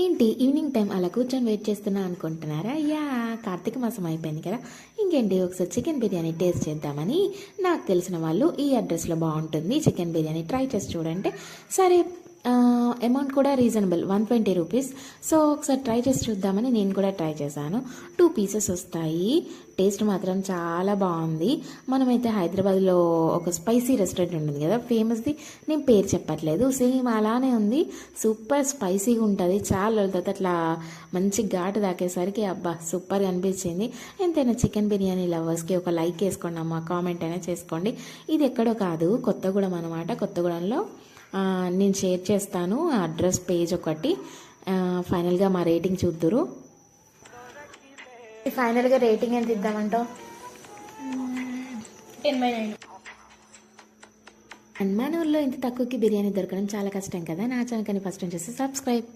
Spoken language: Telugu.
ఏంటి ఈవినింగ్ టైం అలా కూర్చొని వెయిట్ చేస్తున్నా అనుకుంటున్నారా? కార్తీక మాసం అయిపోయింది కదా! ఇంకేంటి ఒకసారి చికెన్ బిర్యానీ టేస్ట్ చేద్దామని నాకు తెలిసిన వాళ్ళు ఈ అడ్రస్‌లో బావుంటుంది చికెన్ బిర్యానీ ట్రై చేసి చూడంటే, సరే అమౌంట్ కూడా రీజనబుల్ 120 రూపీస్. సో ఒకసారి ట్రై చేసి చూద్దామని నేను కూడా ట్రై చేశాను. 2 పీసెస్ వస్తాయి. టేస్ట్ మాత్రం చాలా బాగుంది. మనమైతే హైదరాబాద్లో ఒక స్పైసీ రెస్టారెంట్ ఉంటుంది కదా ఫేమస్ది, నేను పేరు చెప్పట్లేదు, సేమ్ అలానే ఉంది. సూపర్ స్పైసీగా ఉంటుంది. చాలా రోజుల తర్వాత అట్లా మంచి ఘాటు తాకేసరికి అబ్బా సూపర్గా అనిపించింది. ఎంతైనా చికెన్ బిర్యానీ లవర్స్కి ఒక లైక్ వేసుకోండి అమ్మ, కామెంట్ అయినా చేసుకోండి. ఇది ఎక్కడో కాదు, కొత్తగూడెం అనమాట. కొత్తగూడెంలో నేను షేర్ చేస్తాను అడ్రస్ పేజ్ ఒకటి. ఫైనల్గా మా రేటింగ్ చూద్దురు. ఫైనల్గా రేటింగ్ ఎంత ఇద్దామంటావు? 10/9. అండ్ మన ఊళ్ళో ఇంత తక్కువకి బిర్యానీ దొరకడం చాలా కష్టం కదా. నా ఛానల్ కానీ ఫస్ట్ నుంచి సబ్స్క్రైబ్.